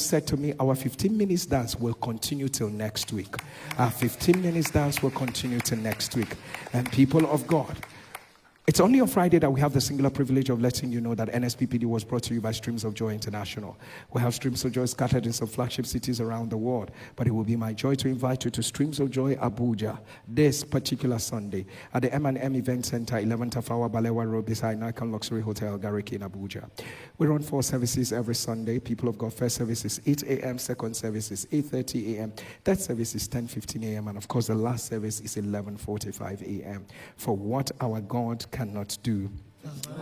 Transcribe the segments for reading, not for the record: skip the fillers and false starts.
said to me, our 15 minutes dance will continue till next week. Our 15 minutes dance will continue till next week. And people of God, it's only on Friday that we have the singular privilege of letting you know that Nsppd was brought to you by Streams of Joy International. We have Streams of Joy scattered in some flagship cities around the world, but it will be my joy to invite you to Streams of Joy Abuja this particular Sunday at the M&M Event Center, 11th Tafawa Balewa Road, beside Nikon Luxury Hotel, Gariki in Abuja. We run 4 services every Sunday. People of God, first service is 8 a.m., second service is 8:30 a.m., third service is 10:15 a.m., and of course the last service is 11:45 a.m. For what our God cannot do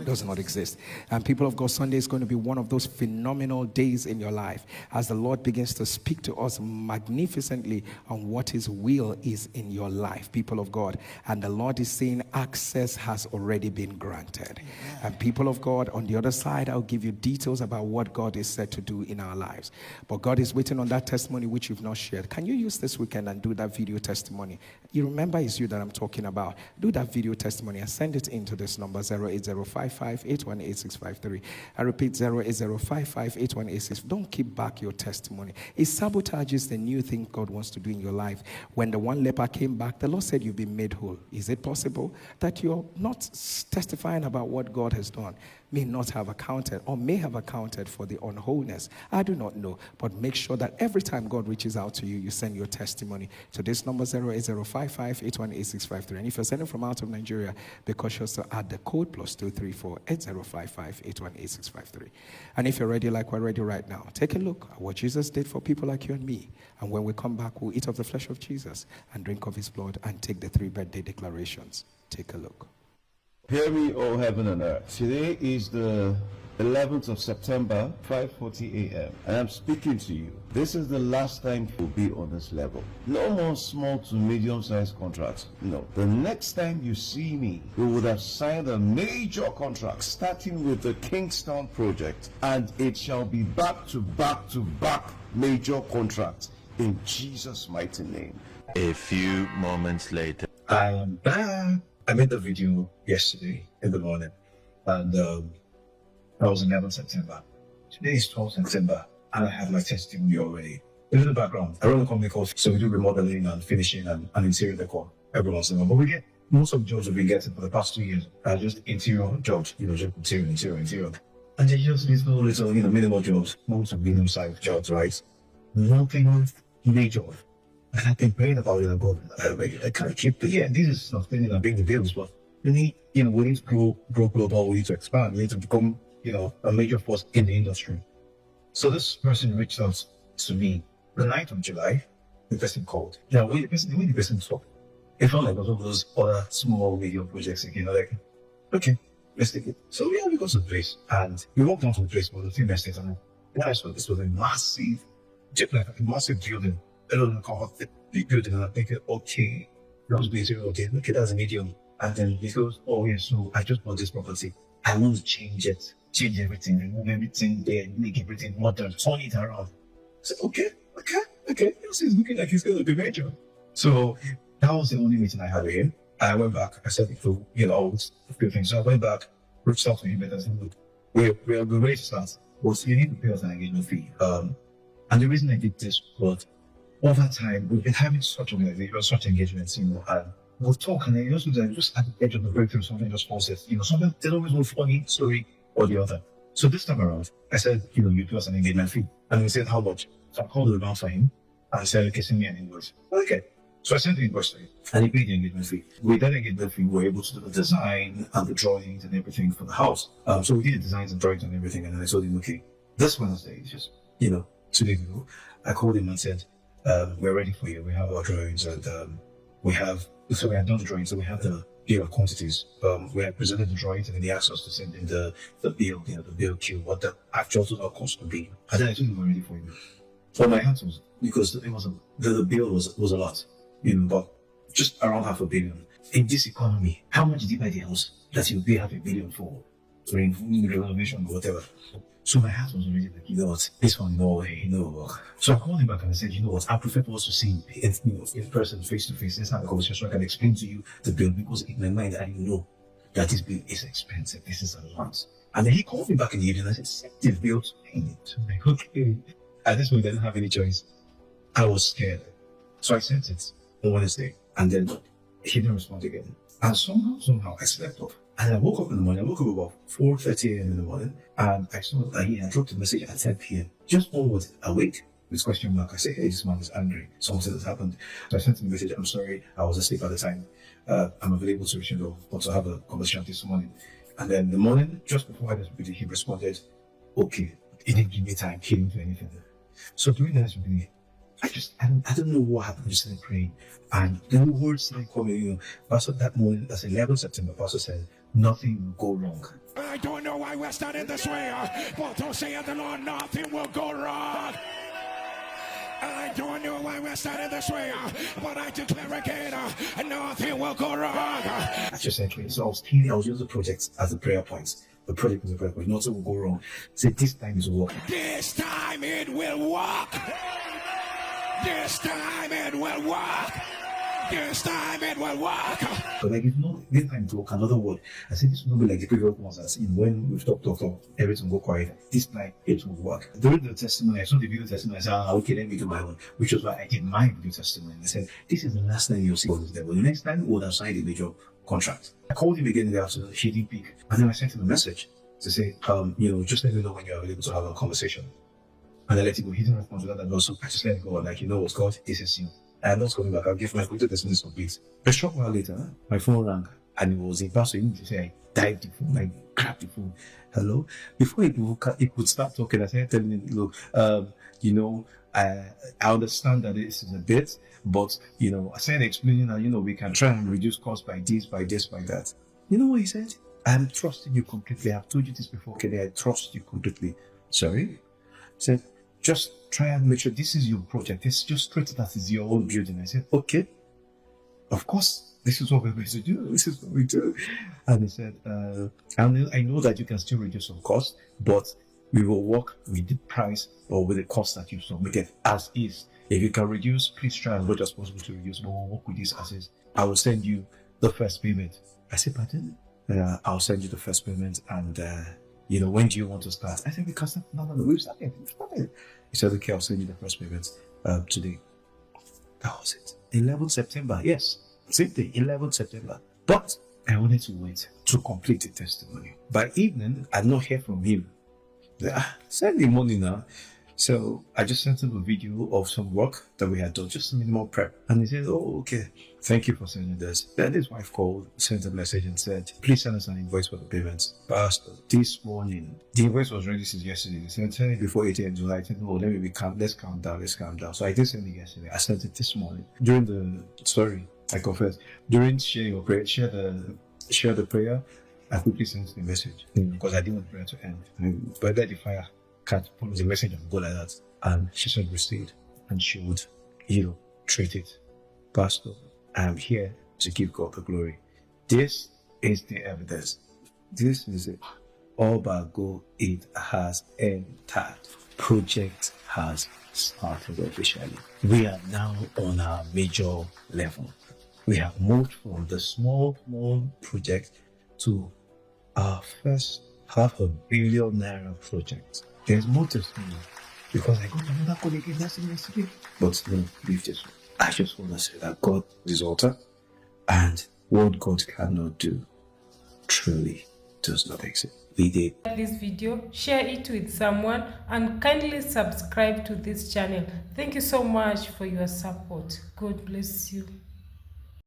does not exist. And people of God, Sunday is going to be one of those phenomenal days in your life as the Lord begins to speak to us magnificently on what his will is in your life, people of God. And the Lord is saying access has already been granted. And people of God, on the other side, I'll give you details about what God is said to do in our lives. But God is waiting on that testimony which you've not shared. Can you use this weekend and do that video testimony? You remember it's you that I'm talking about. Do that video testimony and send it into this number, 08055818653. I repeat, 08055818653. Don't keep back your testimony. It sabotages the new thing God wants to do in your life. When the one leper came back, the Lord said you've been made whole. Is it possible that you're not testifying about what God has done? May not have accounted or may have accounted for the unwholeness. I do not know. But make sure that every time God reaches out to you, you send your testimony to this number, 08055818653. And if you're sending from out of Nigeria, be cautious to add the code +234 8055818653. And if you're ready like we're ready right now, take a look at what Jesus did for people like you and me. And when we come back, we'll eat of the flesh of Jesus and drink of his blood and take the 3 birthday declarations. Take a look. Hear me, O heaven and earth. Today is the 11th of September, 5:40 a.m. and I'm speaking to you. This is the last time you'll be on this level. No more small to medium-sized contracts. No. The next time you see me, we would have signed a major contract starting with the Kingston project, and it shall be back to back to back major contracts in Jesus' mighty name. A few moments later. I am back. I made the video yesterday in the morning, and that was 11th September. Today is 12th September, and I have my testimony already. In the background, I run a company called, so we do remodeling and finishing and interior decor every once in a while. But we get most of the jobs we've been getting for the past 2 years are just interior jobs, just interior. And they're just little, minimal jobs, most of medium-sized jobs, right? Nothing major. And I've been praying about it about I can't keep it. Yeah, this is sustaining and paying the bills, but we need to grow global, we need to expand, we need to become, a major force in the industry. So this person reached out to me the 9th of July. The person called. The way the person talked, it felt like one of those other small medium projects, okay, let's take it. So we got to the place, and we walked down to the place for the few minutes, and then I saw this was a massive building. I don't know how big building, and I think, okay, that's basically okay, look at that as a medium. And then he goes, oh yeah, so I just bought this property. I want to change everything, remove everything there, make everything modern, turn it around. I said, okay. It's looking like it's going to be major. So that was the only meeting I had with him. I went back, I said, a few things. So I went back, reached out to him, and I said, look, we're ready to start. But you need to pay us an engagement fee. And the reason I did this was, over time, we've been having such engagements, and we'll talk, and then just at the edge of the breakthrough, something just falls it. Something, there's always one funny story or the other. So this time around, I said, you pay us an engagement fee. And he said, how much? So I called the amount for him, and I said, okay, send me an invoice. Okay. So I sent the invoice to him, and he paid the engagement fee. With that engagement fee, we were able to do the design and the drawings and everything for the house. So we did the designs and drawings and everything, and then I told him, okay, this Wednesday, just, 2 days ago, I called him and said, we're ready for you. We have our drawings, and we have done the drawings, so we have the bill of quantities. We have presented the drawings, and then he asked us to send in the bill, the bill queue, what the actual total cost would be. And then I told him we're ready for you. So my hands was, because it was the bill was a lot, but just around $500 million. In this economy, how much did he buy the house that he would pay $500 million for renovation or whatever? So my heart was already like, what, this one, no way, no. So I called him back and I said, what, I prefer for us to see in person, face to face. Let's have a conversation so I can explain to you the bill, because in my mind, I know that this bill is expensive. This is a lot. And then he called me back in the evening and I said, send the bill to pay it. I'm like, okay. At this point, I didn't have any choice. I was scared. So I sent it on Wednesday, and then he didn't respond again. And somehow, I slept off. And I woke up in the morning. I woke up about 4:30 a.m. in the morning, and I saw that he had dropped a message at 10 p.m. Just one word, awake? With question mark. I said, hey, this man is angry. Something has happened. So I sent him a message. I'm sorry, I was asleep at the time. I'm available to reach you or to have a conversation this morning. And then the morning, just before I was he responded, okay. He didn't give me time. He didn't do anything. So during the next meeting, I don't know what happened. I just started praying. And the words started coming, Pastor, that morning, that's 11 September, Pastor said, nothing will go wrong. I don't know why we're starting this way, but don't say the Lord, nothing will go wrong. I don't know why we're starting this way, but I declare again, nothing will go wrong. I just said, so I was using the project as a prayer point. The project is a prayer point. Nothing will go wrong. Say, this time is work. This time it will work. This time it will work. This time it will work. But like, it's not this time to work. Another word. I said, this will not be like the previous ones. As in, when we've talked, everything will go quiet. This time it will work. During the testimony, I saw the video testimony. I said, okay, let me do my own, which was why I did my video testimony. I said, this is the last time you'll see this level. The next time we would have signed a major contract. I called him again in the afternoon. He didn't pick. And then I sent him a message to say, just let me know when you're available to have a conversation. And I let him go. He didn't respond to that at all. So I just let it go. Like, what's God? This is you. I'm not coming back. I'll give my computer testimony some please. A short while later, my phone rang and it was a pastor. You need to say, I dived the phone, I grabbed the phone. Hello? Before he could start talking, I started telling him, look, I understand that this is a bit, but, I started explaining that, we can try and reduce costs by this, by that. You know what he said? I'm trusting you completely. I've told you this before. Okay, I trust you completely. Sorry? He said, just try and make sure this is your project. It's just treat it as is your own building. I said, okay. Of course, this is what we're going to do. This is what we do. And he said, I know that you can still reduce some cost, but we will work with the price or with the cost that you submitted as is. If you can reduce, please try as much as possible to reduce, but we'll work with this as is. I will send you the first payment. I said, pardon? I'll send you the first payment and, when do you want to start? I said, because no, we've started. He said, okay, I'll send you the first payment today. That was it. 11 September, yes. Same day, 11 September. But I wanted to wait to complete the testimony. By evening, I did not hear from him. Send me money now. So I just sent him a video of some work that we had done, just a minimal prep. And he said, oh, okay, thank you for sending this. Then his wife called, sent a message and said, please send us an invoice for the payments. Pastor, this morning, the invoice was ready since yesterday. He said, send it before 8 a.m. July. I said, oh, let's calm down. So I did send it yesterday. I sent it this morning. During sharing your prayer, share the prayer, I quickly sent the message because I didn't want prayer to end. But let the fire cat follows the message and go like that. And she said, receive. And she would, treat it. Pastor, I am here to give God the glory. This is the evidence. This is it. All but go, it has entered. Project has started officially. We are now on our major level. We have moved from the small project to our first $500 million project. There's more to say because I got another call again yesterday. But no, leave this. I just want to say that God is altar and what God cannot do truly does not exist. We did. This video, share it with someone and kindly subscribe to this channel. Thank you so much for your support. God bless you.